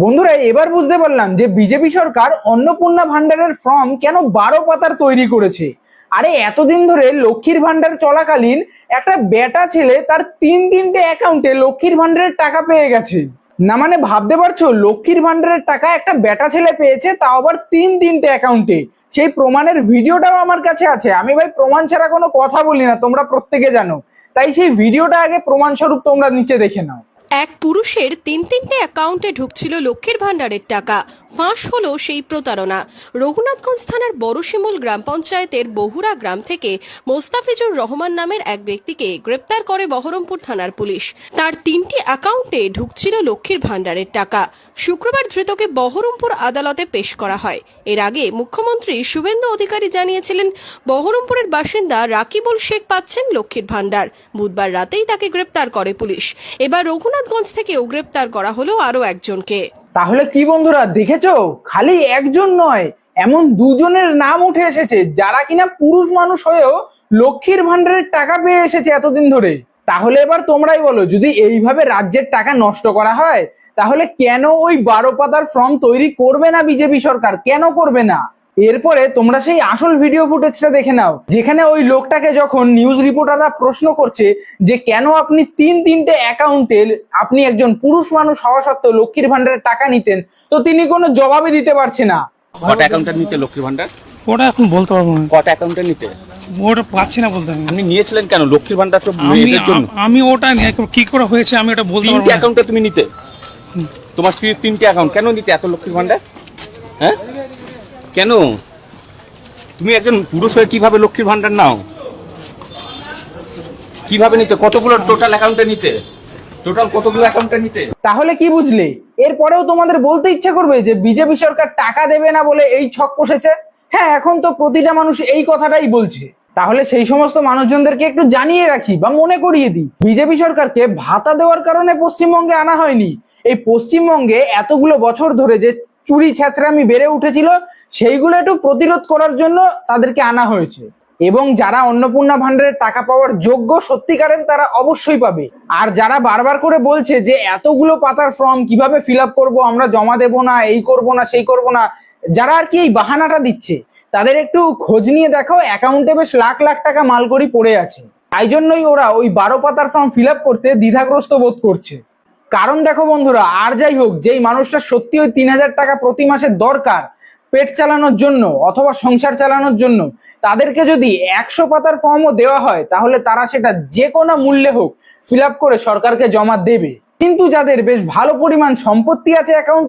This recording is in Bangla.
বন্ধুরা এবার বুঝতে পারলাম যে বিজেপি সরকার অন্নপূর্ণা ভান্ডারের ফর্ম কেন 12 পাতার তৈরি করেছে। আরে এতদিন ধরে লক্ষ্মীর ভান্ডার চলাকালীন একটা বেটা ছেলে তার তিনটে অ্যাকাউন্টে লক্ষ্মীর ভান্ডারের টাকা পেয়ে গেছে। না মানে ভাবতে পারছো, লক্ষ্মীর ভান্ডারের টাকা একটা বেটা ছেলে পেয়েছে, তাও আবার তিনটে অ্যাকাউন্টে। সেই প্রমাণের ভিডিওটাও আমার কাছে আছে। আমি ভাই প্রমাণ ছাড়া কোনো কথা বলি না, তোমরা প্রত্যেকে জানো। তাই সেই ভিডিওটা আগে প্রমাণস্বরূপ তোমরা নিচে দেখে নাও। এক পুরুষের তিনটে অ্যাকাউন্টে ঢুকছিল লক্ষ্মীর ভান্ডারের টাকা। ফাঁস হলো সেই প্রতারণা। রঘুনাথগঞ্জ থানার বড়শিমুল গ্রাম পঞ্চায়েতের বহুরা গ্রাম থেকে মোস্তাফিজুর রহমান নামের এক ব্যক্তিকে গ্রেপ্তার করে বহরমপুর থানার পুলিশ। তার তিনটি অ্যাকাউন্টে ঢুকছিল লক্ষ্মীর ভান্ডারের টাকা। শুক্রবার ধৃতকে বহরমপুর আদালতে পেশ করা হয়। এর আগে মুখ্যমন্ত্রী শুভেন্দু অধিকারী জানিয়েছিলেন বহরমপুরের বাসিন্দা রাকিবুল শেখ পাচ্ছেন লক্ষ্মীর ভান্ডার। বুধবার রাতেই তাকে গ্রেপ্তার করে পুলিশ। এবার রঘুনাথগঞ্জ থেকেও গ্রেপ্তার করা হলো আরও একজনকে। তাহলে কি বন্ধুরা দেখেছো, খালি একজন নয়, এমন দুজনের নাম উঠে এসেছে যারা কিনা পুরুষ মানুষ হয়েও লক্ষ্মীর ভান্ডারের টাকা পেয়ে এসেছে এতদিন ধরে। তাহলে এবার তোমরাই বলো, যদি এইভাবে রাজ্যের টাকা নষ্ট করা হয় তাহলে কেন ওই 12 পাতার ফর্ম তৈরি করবে না বিজেপি সরকার? কেন করবে না? এরপরে তোমরা সেই আসল ভিডিও ফুটেজটা দেখে নাও, যেখানে ওই লোকটাকে যখন নিউজ রিপোর্টাররা প্রশ্ন করছে যে কেন আপনি তিনটে অ্যাকাউন্টে, আপনি একজন পুরুষ মানুষ হওয়া সত্ত্বেও লক্ষ্মীর ভান্ডারের টাকা নিতেন, তো তিনি কোনো জবাবই দিতে পারছে না। কটা অ্যাকাউন্টে নিতে লক্ষ্মীর ভান্ডার? ওটা এখন বলতে পারবো না, কটা অ্যাকাউন্টে নিতে ওটা পাচ্ছি না বলতে। আপনি নিয়েছিলেন কেন লক্ষ্মীর ভান্ডার? তো এদের জন্য আমি ওটা কি করে হয়েছে আমি ওটা বলতে পারবো তিনটে না। অ্যাকাউন্টে তুমি নিতে, তোমার স্ত্রীর তিনটে অ্যাকাউন্ট, কেন নিতে এত লক্ষ্মীর ভান্ডার? হ্যাঁ কেন? তুমি একজন পুরুষ হয়ে কিভাবে লক্ষ্মীর ভান্ডার নাও? কিভাবে নিতে? কতগুলো টোটাল অ্যাকাউন্টে নিতে? টোটাল কতগুলো অ্যাকাউন্টে নিতে? তাহলে কি বুঝলে? এরপরেও তোমাদের বলতে ইচ্ছে করবে যে বিজেপি সরকার টাকা দেবে না বলে এই ছক কষেছে। হ্যাঁ, এখন তো প্রতিটা মানুষ এই কথাটাই বলছে। তাহলে সেই সমস্ত মানুষজনদেরকে একটু জানিয়ে রাখি বা মনে করিয়ে দিই, বিজেপি সরকারকে ভাতা দেওয়ার কারণে পশ্চিমবঙ্গে আনা হয়নি। এই পশ্চিমবঙ্গে এতগুলো বছর ধরে যে চুরি ছেঁচড়ামি বেড়ে উঠেছিল, সেইগুলো একটু প্রতিরোধ করার জন্য তাদেরকে আনা হয়েছে। এবং যারা অন্নপূর্ণা ভান্ডারের টাকা পাওয়ার যোগ্য সত্যিকারের, তারা অবশ্যই পাবে। আর যারা বারবার করে বলছে যে এতগুলো পাতার ফর্ম কিভাবে ফিল আপ করবো, আমরা জমা দেবো না, এই করবো না, সেই করবো না, যারা আর কি এই বাহানাটা দিচ্ছে, তাদের একটু খোঁজ নিয়ে দেখো, অ্যাকাউন্টে বেশ লাখ লাখ টাকা মালকড়ি পড়ে আছে। তাই জন্যই ওরা ওই 12 পাতার ফর্ম ফিল আপ করতে দ্বিধাগ্রস্ত বোধ করছে। কারণ দেখো বন্ধুরা, আর যাই হোক, যেই মানুষটা সত্যি ওই 3000 টাকা প্রতি মাসে দরকার পেট চালানোর জন্য অথবা সংসার চালানোর জন্য, তাদেরকে যদি 100 পাতার ফর্মও দেওয়া হয় তাহলে তারা সেটা যে কোনো মূল্যে হোক ফিল আপ করে সরকারকে জমা দেবে। কিন্তু যাদের বেশ ভালো পরিমাণ সম্পত্তি আছে অ্যাকাউন্ট,